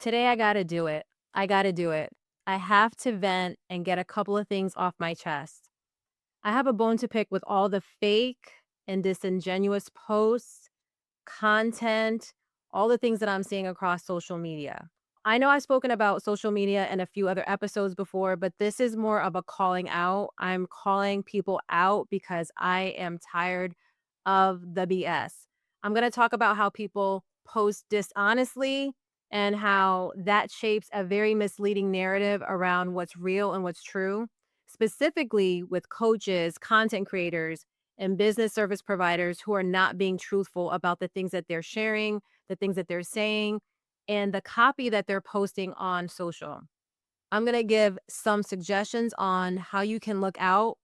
Today I gotta do it. I gotta do it. I have to vent and get a couple of things off my chest. I have a bone to pick with all the fake and disingenuous posts, content, all the things that I'm seeing across social media. I know I've spoken about social media in a few other episodes before, but this is more of a calling out. I'm calling people out because I am tired of the BS. I'm going to talk about how people post dishonestly and how that shapes a very misleading narrative around what's real and what's true, specifically with coaches, content creators, and business service providers who are not being truthful about the things that they're sharing, the things that they're saying, and the copy that they're posting on social. I'm going to give some suggestions on how you can look out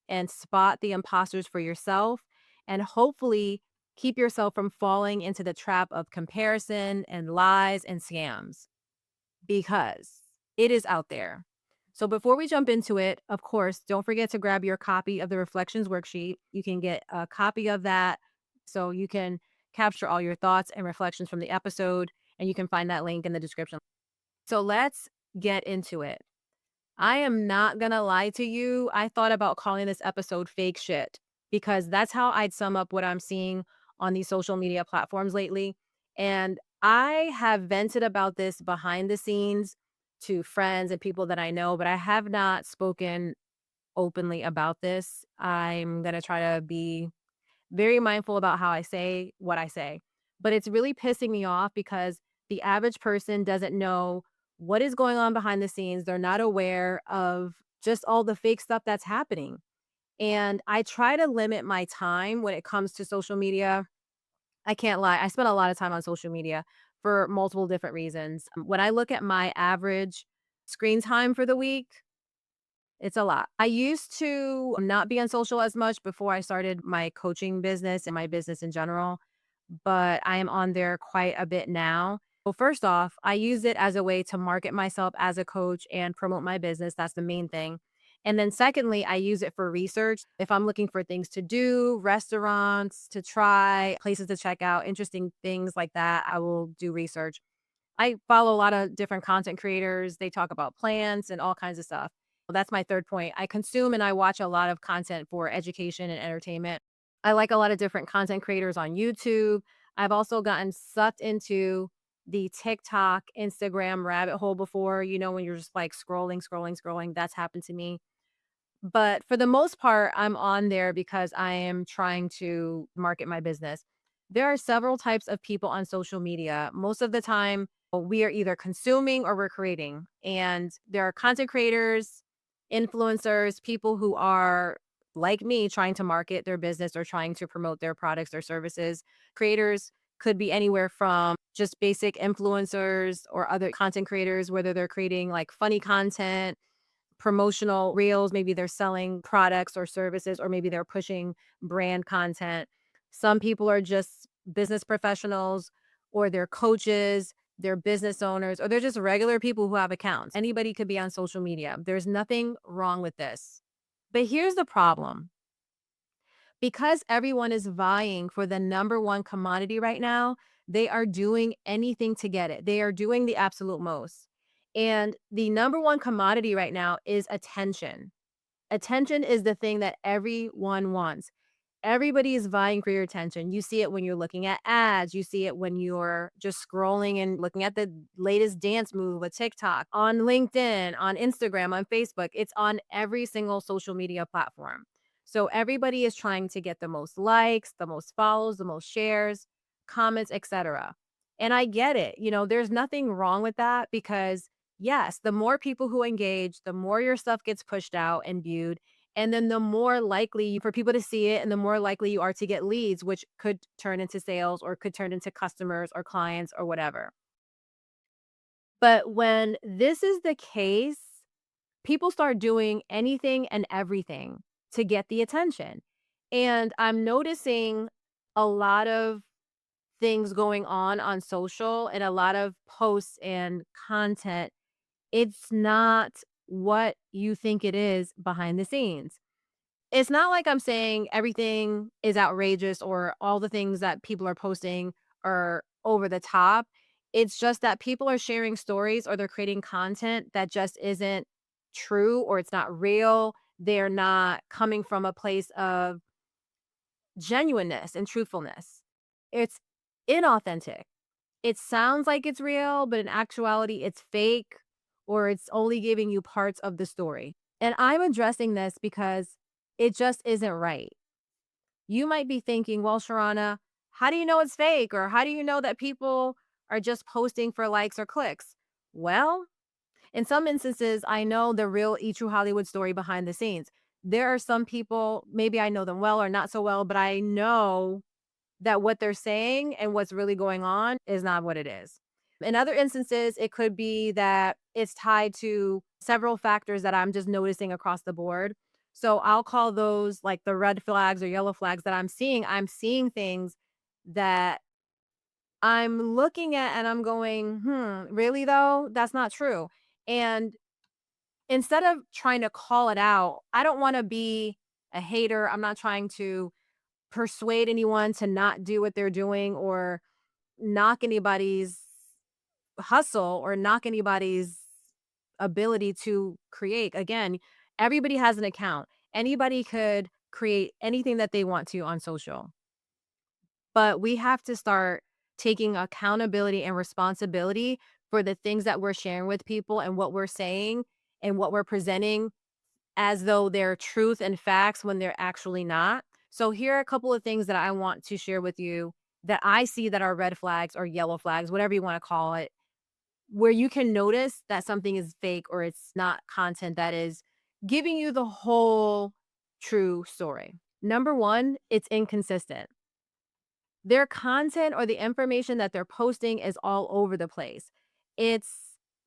and spot the imposters for yourself and hopefully keep yourself from falling into the trap of comparison and lies and scams because it is out there. So before we jump into it, of course, don't forget to grab your copy of the reflections worksheet. You can get a copy of that so you can capture all your thoughts and reflections from the episode, and you can find that link in the description. So let's get into it. I am not gonna lie to you. I thought about calling this episode fake shit because that's how I'd sum up what I'm seeing on these social media platforms lately. And I have vented about this behind the scenes to friends and people that I know, but I have not spoken openly about this. I'm gonna try to be very mindful about how I say what I say. But it's really pissing me off because the average person doesn't know what is going on behind the scenes. They're not aware of just all the fake stuff that's happening. And I try to limit my time when it comes to social media. I can't lie. I spend a lot of time on social media for multiple different reasons. When I look at my average screen time for the week, it's a lot. I used to not be on social as much before I started my coaching business and my business in general, but I am on there quite a bit now. Well, first off, I use it as a way to market myself as a coach and promote my business. That's the main thing. And then secondly, I use it for research. If I'm looking for things to do, restaurants to try, places to check out, interesting things like that, I will do research. I follow a lot of different content creators. They talk about plants and all kinds of stuff. Well, that's my third point. I consume and I watch a lot of content for education and entertainment. I like a lot of different content creators on YouTube. I've also gotten sucked into the TikTok, Instagram rabbit hole before, when you're just like scrolling, scrolling, scrolling. That's happened to me. But for the most part, I'm on there because I am trying to market my business. There are several types of people on social media. Most of the time, we are either consuming or we're creating. And there are content creators, influencers, people who are like me trying to market their business or trying to promote their products or services. Creators could be anywhere from just basic influencers or other content creators, whether they're creating like funny content, promotional reels, maybe they're selling products or services, or maybe they're pushing brand content. Some people are just business professionals, or they're coaches, they're business owners, or they're just regular people who have accounts. Anybody could be on social media. There's nothing wrong with this. But here's the problem, because everyone is vying for the number one commodity right now, they are doing anything to get it. They are doing the absolute most. And the number one commodity right now is attention. Attention is the thing that everyone wants. Everybody is vying for your attention. You see it when you're looking at ads. You see it when you're just scrolling and looking at the latest dance move with TikTok, on LinkedIn, on Instagram, on Facebook. It's on every single social media platform. So everybody is trying to get the most likes, the most follows, the most shares, comments, etc. And I get it. There's nothing wrong with that because yes, the more people who engage, the more your stuff gets pushed out and viewed, and then the more likely for people to see it and the more likely you are to get leads, which could turn into sales or could turn into customers or clients or whatever. But when this is the case, people start doing anything and everything to get the attention. And I'm noticing a lot of things going on social and a lot of posts and content. It's not what you think it is behind the scenes. It's not like I'm saying everything is outrageous or all the things that people are posting are over the top. It's just that people are sharing stories or they're creating content that just isn't true or it's not real. They're not coming from a place of genuineness and truthfulness. It's inauthentic. It sounds like it's real, but in actuality, it's fake or it's only giving you parts of the story. And I'm addressing this because it just isn't right. You might be thinking, well, Sharana, how do you know it's fake? Or how do you know that people are just posting for likes or clicks? Well, in some instances, I know the real E True Hollywood story behind the scenes. There are some people, maybe I know them well or not so well, but I know that what they're saying and what's really going on is not what it is. In other instances, it could be that it's tied to several factors that I'm just noticing across the board. So I'll call those like the red flags or yellow flags that I'm seeing. I'm seeing things that I'm looking at and I'm going, really though? That's not true. And instead of trying to call it out, I don't want to be a hater. I'm not trying to persuade anyone to not do what they're doing or knock anybody's hustle or knock anybody's ability to create. Again, everybody has an account. Anybody could create anything that they want to on social. But we have to start taking accountability and responsibility for the things that we're sharing with people and what we're saying and what we're presenting as though they're truth and facts when they're actually not. So here are a couple of things that I want to share with you that I see that are red flags or yellow flags, whatever you want to call it, where you can notice that something is fake or it's not content that is giving you the whole true story. Number 1, it's inconsistent. Their content or the information that they're posting is all over the place. It's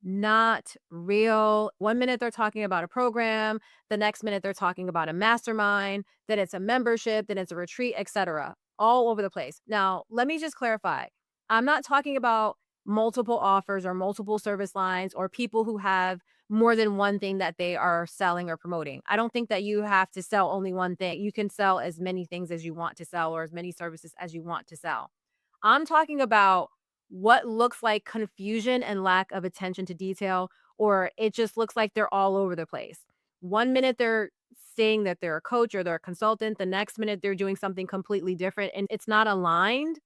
not real. One minute they're talking about a program, the next minute they're talking about a mastermind, then it's a membership, then it's a retreat, etc. All over the place. Now, let me just clarify. I'm not talking about multiple offers or multiple service lines or people who have more than one thing that they are selling or promoting. I don't think that you have to sell only one thing. You can sell as many things as you want to sell or as many services as you want to sell. I'm talking about what looks like confusion and lack of attention to detail, or it just looks like they're all over the place. One minute they're saying that they're a coach or they're a consultant, the next minute they're doing something completely different and it's not aligned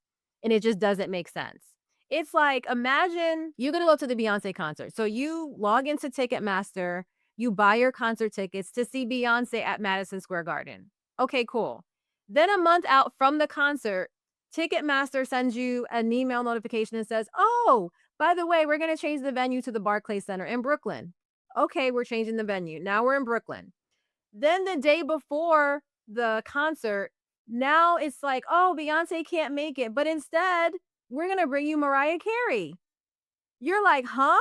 and it just doesn't make sense. It's like imagine you're gonna go to the Beyonce concert. So you log into Ticketmaster, you buy your concert tickets to see Beyonce at Madison Square Garden. Okay, cool. Then a month out from the concert, Ticketmaster sends you an email notification and says, "Oh, by the way, we're gonna change the venue to the Barclays Center in Brooklyn." Okay, we're changing the venue. Now we're in Brooklyn. Then the day before the concert, now it's like, "Oh, Beyonce can't make it, but instead, we're gonna bring you Mariah Carey." You're like, "Huh?"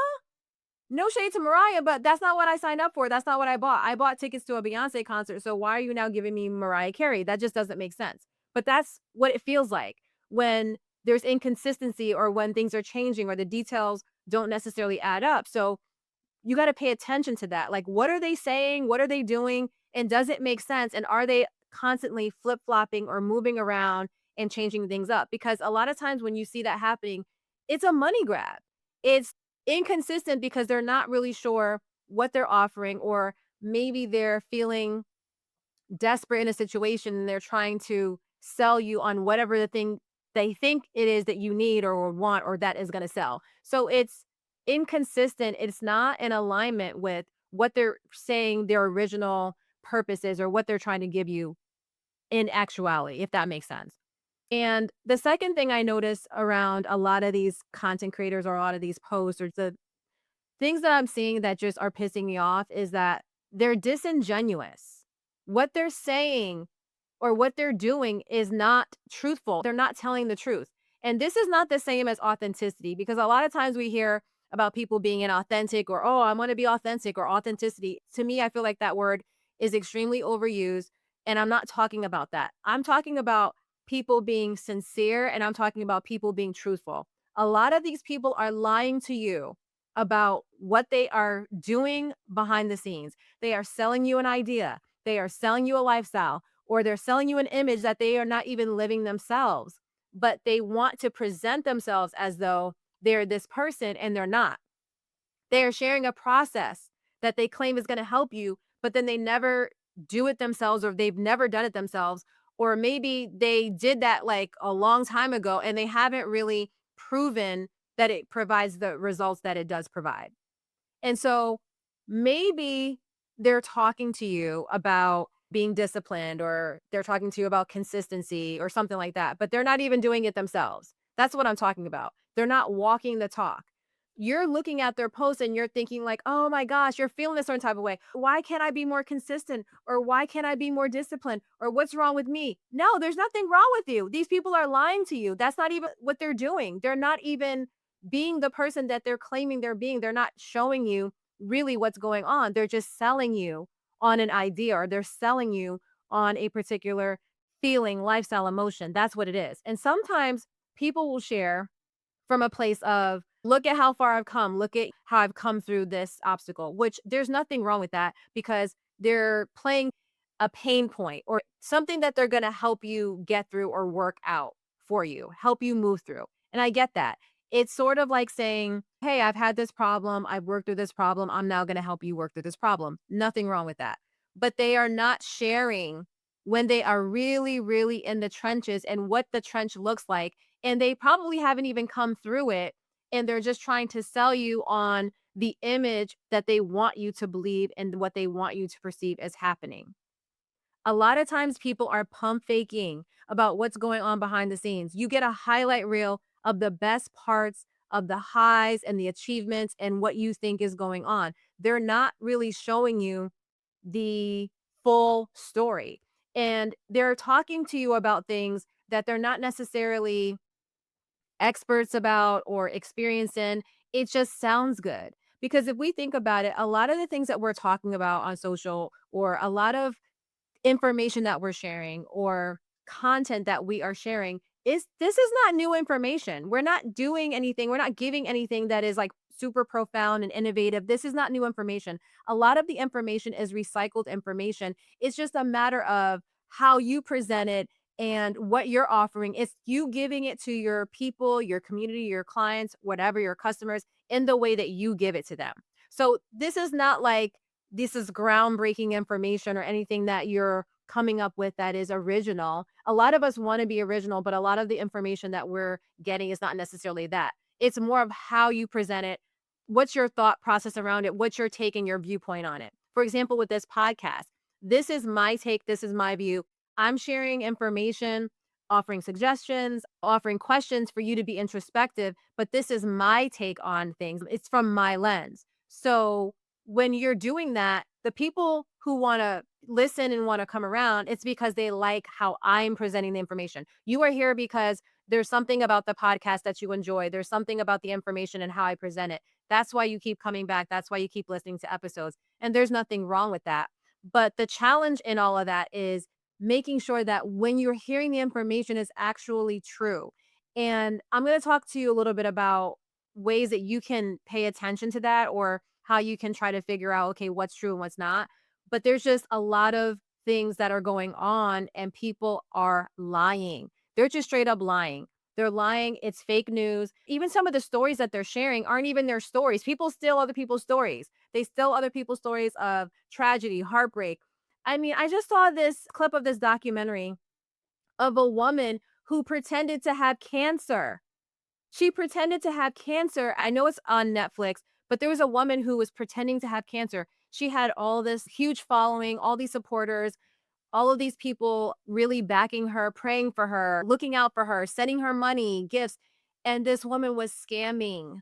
No shade to Mariah, but that's not what I signed up for. That's not what I bought. I bought tickets to a Beyonce concert, so why are you now giving me Mariah Carey? That just doesn't make sense. But that's what it feels like when there's inconsistency or when things are changing or the details don't necessarily add up. So you gotta pay attention to that. Like, what are they saying? What are they doing? And does it make sense? And are they constantly flip-flopping or moving around and changing things up? Because a lot of times when you see that happening, it's a money grab. It's inconsistent because they're not really sure what they're offering, or maybe they're feeling desperate in a situation and they're trying to sell you on whatever the thing they think it is that you need or want or that is going to sell. So it's inconsistent. It's not in alignment with what they're saying their original purpose is or what they're trying to give you in actuality, if that makes sense. And the second thing I notice around a lot of these content creators or a lot of these posts or the things that I'm seeing that just are pissing me off is that they're disingenuous. What they're saying or what they're doing is not truthful. They're not telling the truth. And this is not the same as authenticity because a lot of times we hear about people being inauthentic or, oh, I want to be authentic or authenticity. To me, I feel like that word is extremely overused. And I'm not talking about that. I'm talking about people being sincere and I'm talking about people being truthful. A lot of these people are lying to you about what they are doing behind the scenes. They are selling you an idea, they are selling you a lifestyle, or they're selling you an image that they are not even living themselves, but they want to present themselves as though they're this person and they're not. They are sharing a process that they claim is gonna help you, but then they never do it themselves or they've never done it themselves, or maybe they did that, like, a long time ago and they haven't really proven that it provides the results that it does provide. And so maybe they're talking to you about being disciplined or they're talking to you about consistency or something like that, but they're not even doing it themselves. That's what I'm talking about. They're not walking the talk. You're looking at their posts and you're thinking like, "Oh my gosh, you're feeling a certain type of way. Why can't I be more consistent? Or why can't I be more disciplined? Or what's wrong with me?" No, there's nothing wrong with you. These people are lying to you. That's not even what they're doing. They're not even being the person that they're claiming they're being. They're not showing you really what's going on. They're just selling you on an idea or they're selling you on a particular feeling, lifestyle, emotion. That's what it is. And sometimes people will share from a place of, look at how far I've come. Look at how I've come through this obstacle, which there's nothing wrong with that because they're playing a pain point or something that they're going to help you get through or work out for you, help you move through. And I get that. It's sort of like saying, "Hey, I've had this problem. I've worked through this problem. I'm now going to help you work through this problem." Nothing wrong with that. But they are not sharing when they are really, really in the trenches and what the trench looks like. And they probably haven't even come through it. And they're just trying to sell you on the image that they want you to believe and what they want you to perceive as happening. A lot of times people are pump faking about what's going on behind the scenes. You get a highlight reel of the best parts of the highs and the achievements and what you think is going on. They're not really showing you the full story. And they're talking to you about things that they're not necessarily experts about or experience in. It just sounds good. Because if we think about it, a lot of the things that we're talking about on social or a lot of information that we're sharing or content that we are sharing is this is not new information. We're not doing anything. We're not giving anything that is like super profound and innovative. This is not new information. A lot of the information is recycled information. It's just a matter of how you present it and what you're offering. It's you giving it to your people, your community, your clients, whatever, your customers in the way that you give it to them. So this is not like this is groundbreaking information or anything that you're coming up with that is original. A lot of us want to be original, but a lot of the information that we're getting is not necessarily that. It's more of how you present it, what's your thought process around it, what's your take and your viewpoint on it. For example, with this podcast, this is my take, this is my view. I'm sharing information, offering suggestions, offering questions for you to be introspective, but this is my take on things. It's from my lens. So, when you're doing that, the people who wanna listen and wanna come around, it's because they like how I'm presenting the information. You are here because there's something about the podcast that you enjoy. There's something about the information and how I present it. That's why you keep coming back. That's why you keep listening to episodes, and there's nothing wrong with that. But the challenge in all of that is making sure that when you're hearing the information is actually true. And I'm gonna talk to you a little bit about ways that you can pay attention to that or how you can try to figure out, okay, what's true and what's not. But there's just a lot of things that are going on and people are lying. They're just straight up lying. They're lying. It's fake news. Even some of the stories that they're sharing aren't even their stories. People steal other people's stories. They steal other people's stories of tragedy, heartbreak. I mean, I just saw this clip of this documentary of a woman who pretended to have cancer. She pretended to have cancer. I know it's on Netflix, but there was a woman who was pretending to have cancer. She had all this huge following, all these supporters, all of these people really backing her, praying for her, looking out for her, sending her money, gifts. And this woman was scamming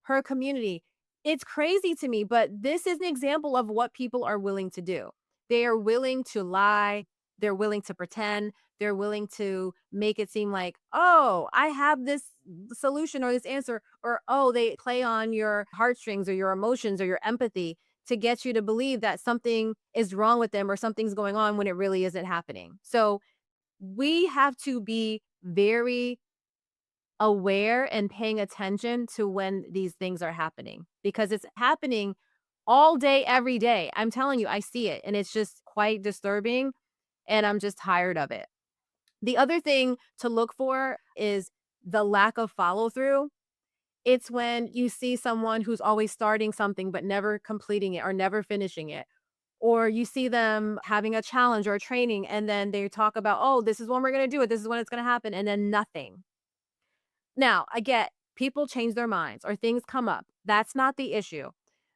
her community. It's crazy to me, but this is an example of what people are willing to do. They are willing to lie, they're willing to pretend, they're willing to make it seem like, "Oh, I have this solution or this answer," or, "Oh," they play on your heartstrings or your emotions or your empathy to get you to believe that something is wrong with them or something's going on when it really isn't happening. So, we have to be very aware and paying attention to when these things are happening because it's happening all day, every day. I'm telling you, I see it and it's just quite disturbing and I'm just tired of it. The other thing to look for is the lack of follow through. It's when you see someone who's always starting something but never completing it or never finishing it. Or you see them having a challenge or a training and then they talk about, "Oh, this is when we're gonna do it. This is when it's gonna happen," and then nothing. Now, I get people change their minds or things come up. That's not the issue.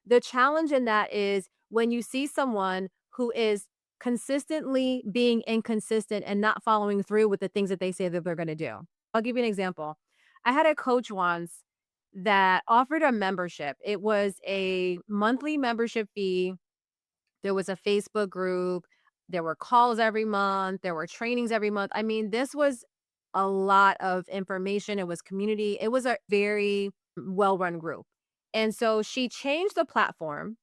The challenge in that is when you see someone who is consistently being inconsistent and not following through with the things that they say that they're going to do. I'll give you an example. I had a coach once that offered a membership. It was a monthly membership fee. There was a Facebook group. There were calls every month. There were trainings every month. I mean, this was a lot of information. It was community. It was a very well run group. And so she changed the platform,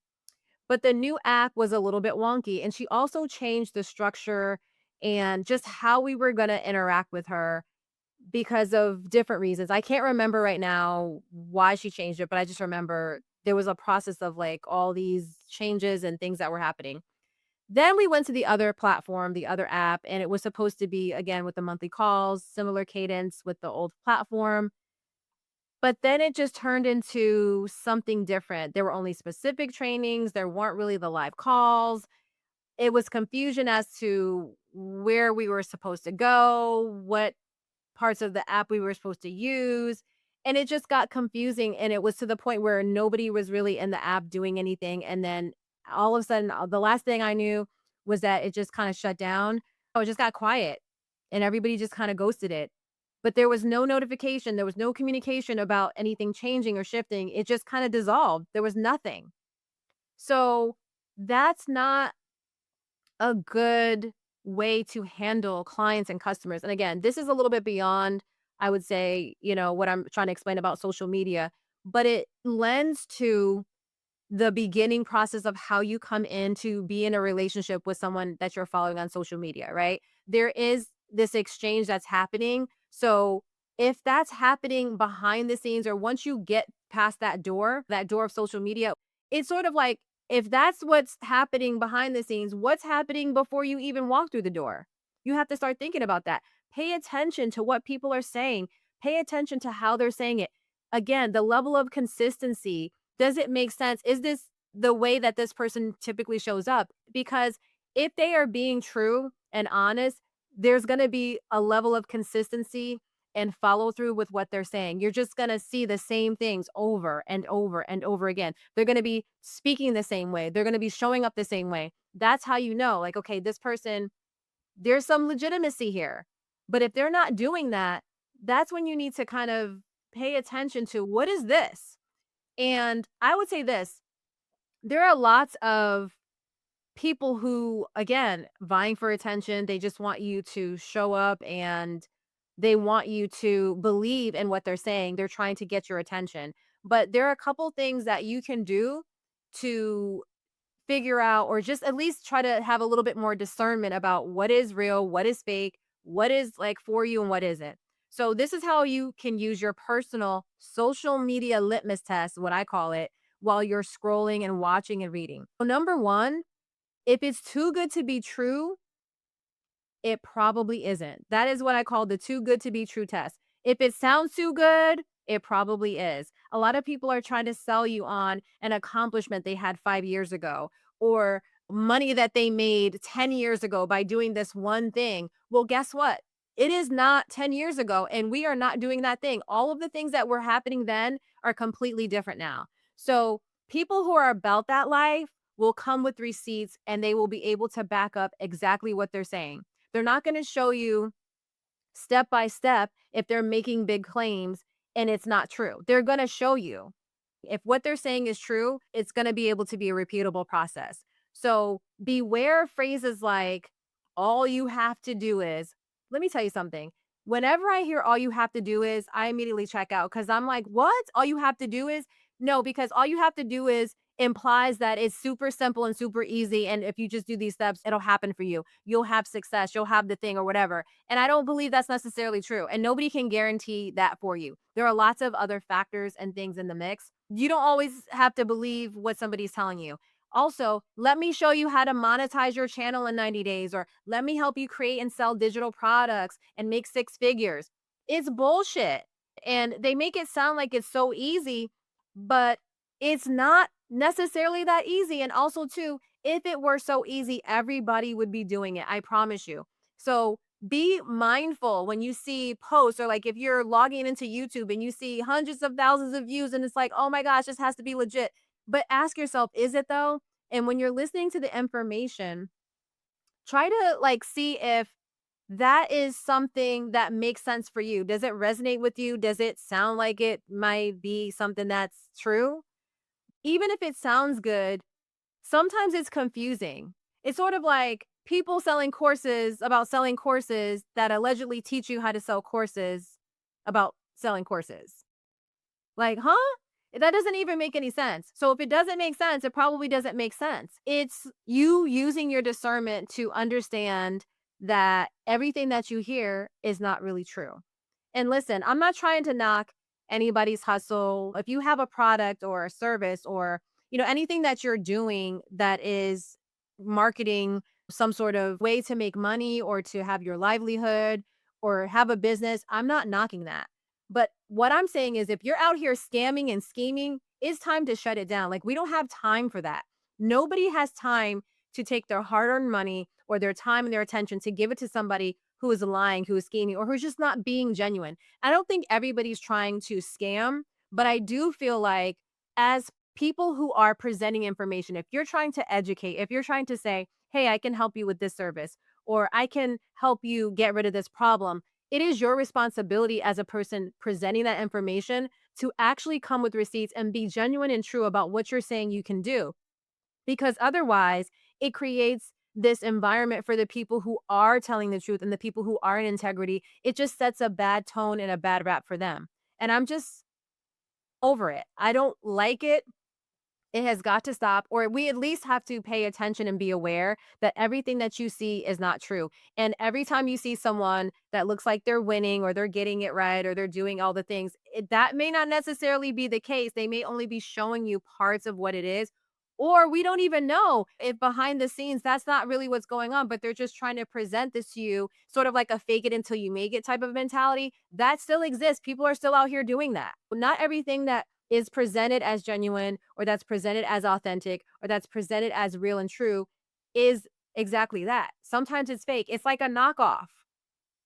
but the new app was a little bit wonky. And she also changed the structure and just how we were going to interact with her because of different reasons. I can't remember right now why she changed it, but I just remember there was a process of like all these changes and things that were happening. Then we went to the other platform, the other app, and it was supposed to be again with the monthly calls, similar cadence with the old platform. But then it just turned into something different. There were only specific trainings, there weren't really the live calls. It was confusion as to where we were supposed to go, what parts of the app we were supposed to use. And it just got confusing. And it was to the point where nobody was really in the app doing anything. And then all of a sudden, the last thing I knew was that it just kind of shut down. Oh, it just got quiet and everybody just kind of ghosted it. But there was no notification. There was no communication about anything changing or shifting. It just kind of dissolved. There was nothing. So that's not a good way to handle clients and customers. And again, this is a little bit beyond, I would say, what I'm trying to explain about social media, but it lends to the beginning process of how you come in to be in a relationship with someone that you're following on social media, right? There is this exchange that's happening. So if that's happening behind the scenes or once you get past that door of social media, it's sort of like if that's what's happening behind the scenes, what's happening before you even walk through the door? You have to start thinking about that. Pay attention to what people are saying. Pay attention to how they're saying it. Again, the level of consistency, does it make sense? Is this the way that this person typically shows up? Because if they are being true and honest, there's going to be a level of consistency and follow through with what they're saying. You're just going to see the same things over and over and over again. They're going to be speaking the same way. They're going to be showing up the same way. That's how you know, like, okay, this person, there's some legitimacy here. But if they're not doing that, that's when you need to kind of pay attention to what is this? And I would say this, there are lots of people who, again, vying for attention, they just want you to show up and they want you to believe in what they're saying. They're trying to get your attention. But there are a couple things that you can do to figure out or just at least try to have a little bit more discernment about what is real, what is fake, what is like for you and what isn't. So this is how you can use your personal social media litmus test, what I call it, while you're scrolling and watching and reading. So number 1, if it's too good to be true, it probably isn't. That is what I call the too good to be true test. If it sounds too good, it probably is. A lot of people are trying to sell you on an accomplishment they had 5 years ago or money that they made 10 years ago by doing this one thing. Well, guess what? It is not 10 years ago and we are not doing that thing. All of the things that were happening then are completely different now. So, people who are about that life will come with receipts and they will be able to back up exactly what they're saying. They're not gonna show you step by step if they're making big claims and it's not true. They're gonna show you. If what they're saying is true, it's gonna be able to be a repeatable process. So beware phrases like, all you have to do is, let me tell you something. Whenever I hear all you have to do is, I immediately check out because I'm like, what? All you have to do is? No, because all you have to do is implies that it's super simple and super easy. And if you just do these steps, it'll happen for you. You'll have success, you'll have the thing or whatever. And I don't believe that's necessarily true. And nobody can guarantee that for you. There are lots of other factors and things in the mix. You don't always have to believe what somebody's telling you. Also, let me show you how to monetize your channel in 90 days, or let me help you create and sell digital products and make 6 figures. It's bullshit. And they make it sound like it's so easy, but it's not necessarily that easy. And also, too, if it were so easy, everybody would be doing it. I promise you. So be mindful when you see posts, or like if you're logging into YouTube and you see hundreds of thousands of views and it's like, oh my gosh, this has to be legit. But ask yourself, is it though? And when you're listening to the information, try to like see if that is something that makes sense for you. Does it resonate with you? Does it sound like it might be something that's true? Even if it sounds good, sometimes it's confusing. It's sort of like people selling courses about selling courses that allegedly teach you how to sell courses about selling courses. Like, huh? That doesn't even make any sense. So if it doesn't make sense, it probably doesn't make sense. It's you using your discernment to understand that everything that you hear is not really true. And listen, I'm not trying to knock anybody's hustle. If you have a product or a service, or, anything that you're doing that is marketing some sort of way to make money or to have your livelihood or have a business, I'm not knocking that. But what I'm saying is if you're out here scamming and scheming, it's time to shut it down. Like, we don't have time for that. Nobody has time to take their hard-earned money or their time and their attention to give it to somebody who is lying, who is scheming, or who's just not being genuine. I don't think everybody's trying to scam, but I do feel like as people who are presenting information, if you're trying to educate, if you're trying to say, "Hey, I can help you with this service," or "I can help you get rid of this problem," it is your responsibility as a person presenting that information to actually come with receipts and be genuine and true about what you're saying you can do. Because otherwise, it creates this environment for the people who are telling the truth and the people who are in integrity. It just sets a bad tone and a bad rap for them. And I'm just over it. I don't like it. It has got to stop, or we at least have to pay attention and be aware that everything that you see is not true. And every time you see someone that looks like they're winning or they're getting it right or they're doing all the things, that may not necessarily be the case. They may only be showing you parts of what it is. Or we don't even know if behind the scenes that's not really what's going on, but they're just trying to present this to you, sort of like a fake it until you make it type of mentality. That still exists. People are still out here doing that. Not everything that is presented as genuine or that's presented as authentic or that's presented as real and true is exactly that. Sometimes it's fake. It's like a knockoff.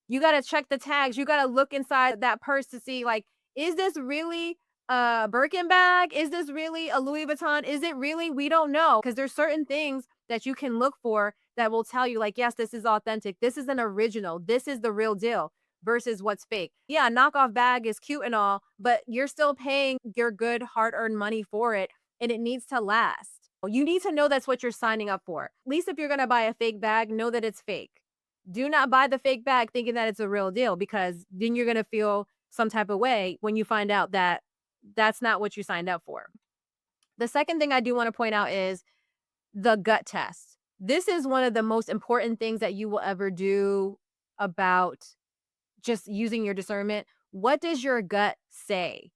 You gotta check the tags. You gotta look inside that purse to see, like, is this really a Birkin bag? Is this really a Louis Vuitton? Is it really? We don't know, because there's certain things that you can look for that will tell you, like, yes, this is authentic. This is an original. This is the real deal versus what's fake. Yeah, a knockoff bag is cute and all, but you're still paying your good hard-earned money for it, and it needs to last. You need to know that's what you're signing up for. At least if you're gonna buy a fake bag, know that it's fake. Do not buy the fake bag thinking that it's a real deal, because then you're gonna feel some type of way when you find out that that's not what you signed up for. The second thing I do wanna point out is the gut test. This is one of the most important things that you will ever do about just using your discernment. What does your gut say?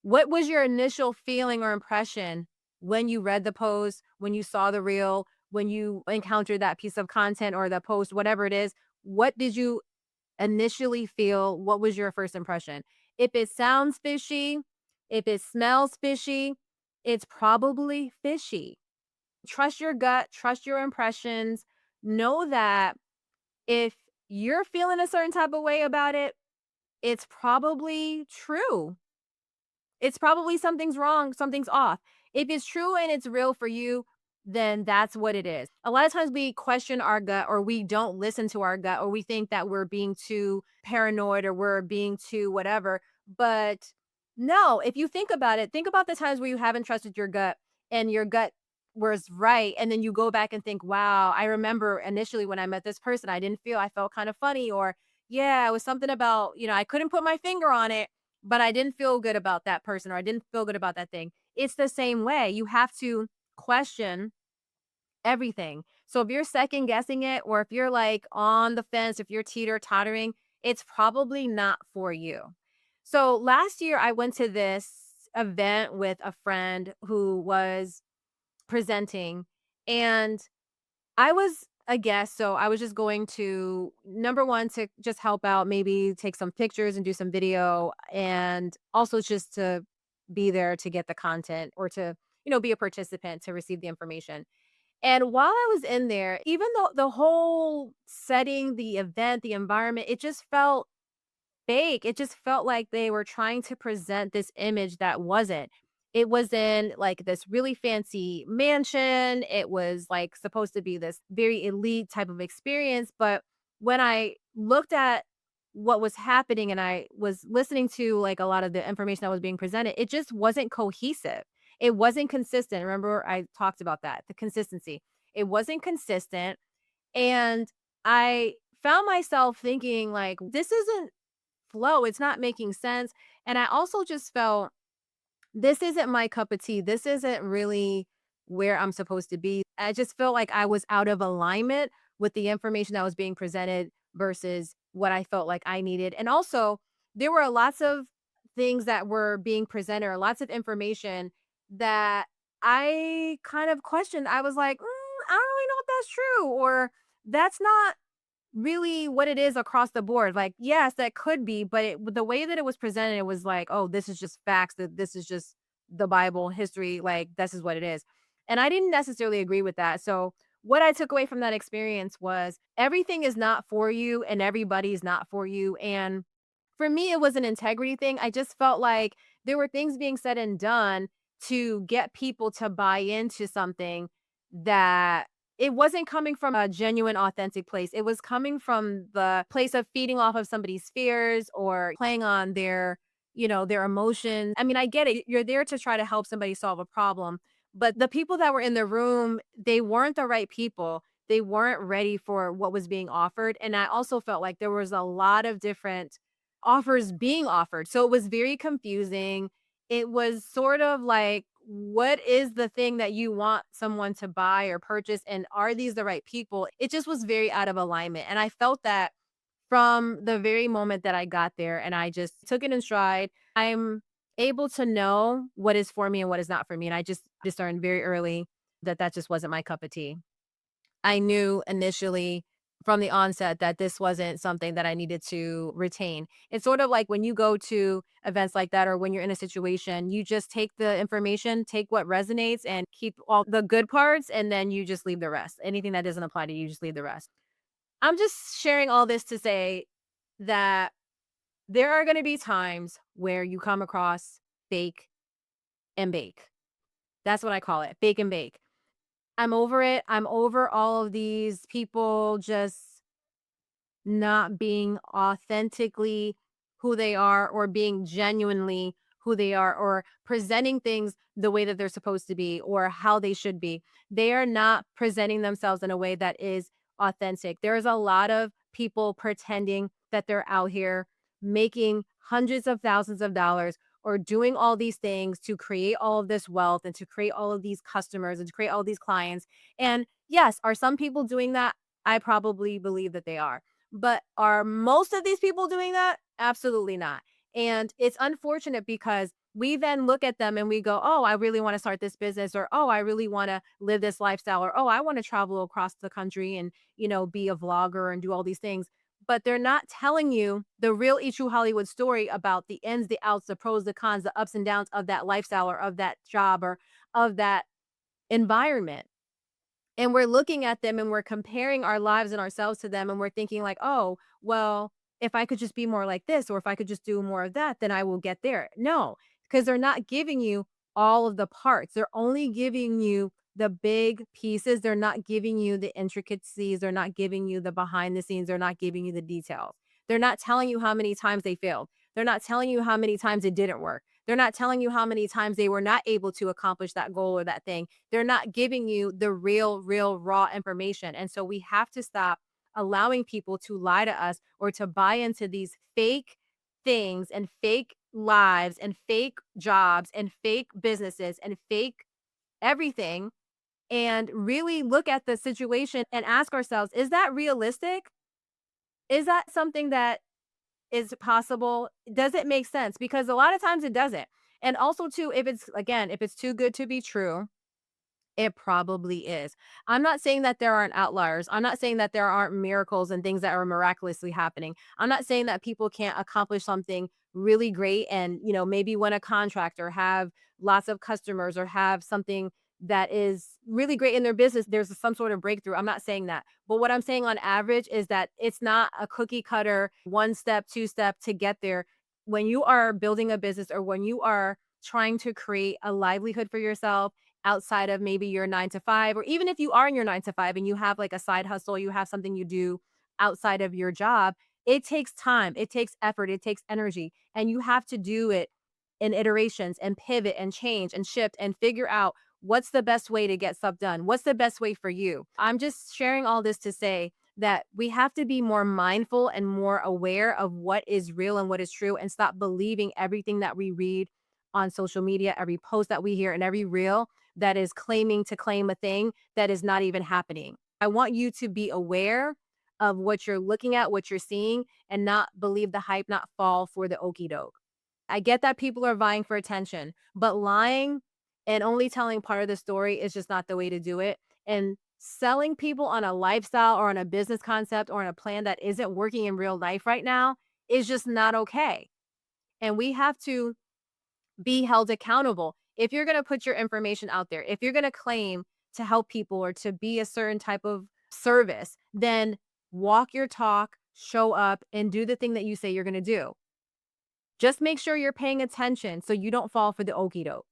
What was your initial feeling or impression when you read the post, when you saw the reel, when you encountered that piece of content or the post, whatever it is? What did you initially feel? What was your first impression? If it sounds fishy, if it smells fishy, it's probably fishy. Trust your gut, trust your impressions. Know that if you're feeling a certain type of way about it, it's probably true. It's probably something's wrong, something's off. If it's true and it's real for you, then that's what it is. A lot of times we question our gut, or we don't listen to our gut, or we think that we're being too paranoid or we're being too whatever. But no, if you think about it, think about the times where you haven't trusted your gut and your gut was right. And then you go back and think, wow, I remember initially when I met this person, I felt kind of funny, or yeah, it was something about, I couldn't put my finger on it, but I didn't feel good about that person, or I didn't feel good about that thing. It's the same way. You have to question everything. So if you're second guessing it, or if you're like on the fence, if you're teeter tottering, it's probably not for you. So last year, I went to this event with a friend who was presenting, and I was I guess so. I was just going to number 1 to just help out, maybe take some pictures and do some video, and also just to be there to get the content or to, be a participant to receive the information. And while I was in there, even though the whole setting, the event, the environment, it just felt fake. It just felt like they were trying to present this image that wasn't. It was in like this really fancy mansion. It was like supposed to be this very elite type of experience. But when I looked at what was happening and I was listening to like a lot of the information that was being presented, it just wasn't cohesive. It wasn't consistent. Remember, I talked about that, the consistency. It wasn't consistent. And I found myself thinking, like, this isn't flow, it's not making sense, and I also just felt, this isn't my cup of tea, this isn't really where I'm supposed to be. I just felt like I was out of alignment with the information that was being presented versus what I felt like I needed, and also, there were lots of things that were being presented or lots of information that I kind of questioned. I was like, I don't really know if that's true," or "That's not really what it is across the board." Like, yes, that could be, but the way that it was presented, it was like, "Oh, this is just facts, that this is just the Bible, history, like, this is what it is." And I didn't necessarily agree with that. So, what I took away from that experience was everything is not for you and everybody's not for you. And for me, it was an integrity thing. I just felt like there were things being said and done to get people to buy into something that it wasn't coming from a genuine, authentic place. It was coming from the place of feeding off of somebody's fears or playing on their emotions. I mean, I get it. You're there to try to help somebody solve a problem. But the people that were in the room, they weren't the right people. They weren't ready for what was being offered. And I also felt like there was a lot of different offers being offered. So it was very confusing. It was sort of like, what is the thing that you want someone to buy or purchase? And are these the right people? It just was very out of alignment. And I felt that from the very moment that I got there, and I just took it in stride. I'm able to know what is for me and what is not for me. And I just discerned very early that that just wasn't my cup of tea. I knew initially from the onset that this wasn't something that I needed to retain. It's sort of like when you go to events like that or when you're in a situation, you just take the information, take what resonates and keep all the good parts, and then you just leave the rest. Anything that doesn't apply to you, just leave the rest. I'm just sharing all this to say that there are going to be times where you come across fake and bake. That's what I call it, bake and bake. I'm over it. I'm over all of these people just not being authentically who they are or being genuinely who they are or presenting things the way that they're supposed to be or how they should be. They are not presenting themselves in a way that is authentic. There's a lot of people pretending that they're out here making hundreds of thousands of dollars or doing all these things to create all of this wealth and to create all of these customers and to create all these clients. And yes, are some people doing that? I probably believe that they are, but are most of these people doing that? Absolutely not. And it's unfortunate because we then look at them and we go, "Oh, I really want to start this business," or, "Oh, I really want to live this lifestyle," or, "Oh, I want to travel across the country and, be a vlogger and do all these things." But they're not telling you the real e true Hollywood story about the ins, the outs, the pros, the cons, the ups and downs of that lifestyle or of that job or of that environment. And we're looking at them and we're comparing our lives and ourselves to them, and we're thinking like, "Oh, well, if I could just be more like this or if I could just do more of that, then I will get there." No, because they're not giving you all of the parts. They're only giving you the big pieces. They're not giving you the intricacies. They're not giving you the behind the scenes. They're not giving you the details. They're not telling you how many times they failed. They're not telling you how many times it didn't work. They're not telling you how many times they were not able to accomplish that goal or that thing. They're not giving you the real, raw information. And so we have to stop allowing people to lie to us or to buy into these fake things and fake lives and fake jobs and fake businesses and fake everything, and really look at the situation and ask ourselves, is that realistic? Is that something that is possible? Does it make sense? Because a lot of times it doesn't. And also too, if it's too good to be true, It probably is. I'm not saying that there aren't outliers. I'm not saying that there aren't miracles and things that are miraculously happening. I'm not saying that people can't accomplish something really great and, maybe win a contract or have lots of customers or have something that is really great in their business. There's some sort of breakthrough. I'm not saying that. But what I'm saying on average is that it's not a cookie cutter, one step, two step to get there. When you are building a business or when you are trying to create a livelihood for yourself, outside of maybe your 9 to 5, or even if you are in your 9 to 5 and you have like a side hustle, you have something you do outside of your job, it takes time, it takes effort, it takes energy, and you have to do it in iterations and pivot and change and shift and figure out what's the best way to get stuff done. What's the best way for you? I'm just sharing all this to say that we have to be more mindful and more aware of what is real and what is true and stop believing everything that we read on social media, every post that we hear, and every reel that is claiming to claim a thing that is not even happening. I want you to be aware of what you're looking at, what you're seeing, and not believe the hype, not fall for the okey doke. I get that people are vying for attention, but lying and only telling part of the story is just not the way to do it. And selling people on a lifestyle or on a business concept or on a plan that isn't working in real life right now is just not okay. And we have to be held accountable. If you're going to put your information out there, if you're going to claim to help people or to be a certain type of service, then walk your talk, show up, and do the thing that you say you're going to do. Just make sure you're paying attention so you don't fall for the okey doke.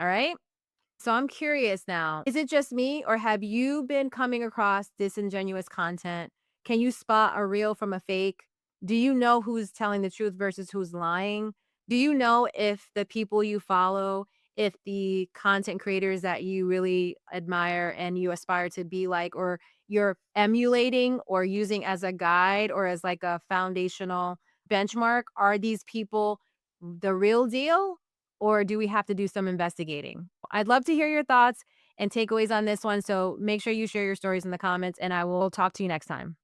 All right. So I'm curious now, is it just me or have you been coming across disingenuous content? Can you spot a real from a fake? Do you know who's telling the truth versus who's lying? Do you know if the people you follow, if the content creators that you really admire and you aspire to be like, or you're emulating or using as a guide or as like a foundational benchmark, are these people the real deal? Or do we have to do some investigating? I'd love to hear your thoughts and takeaways on this one. So make sure you share your stories in the comments, and I will talk to you next time.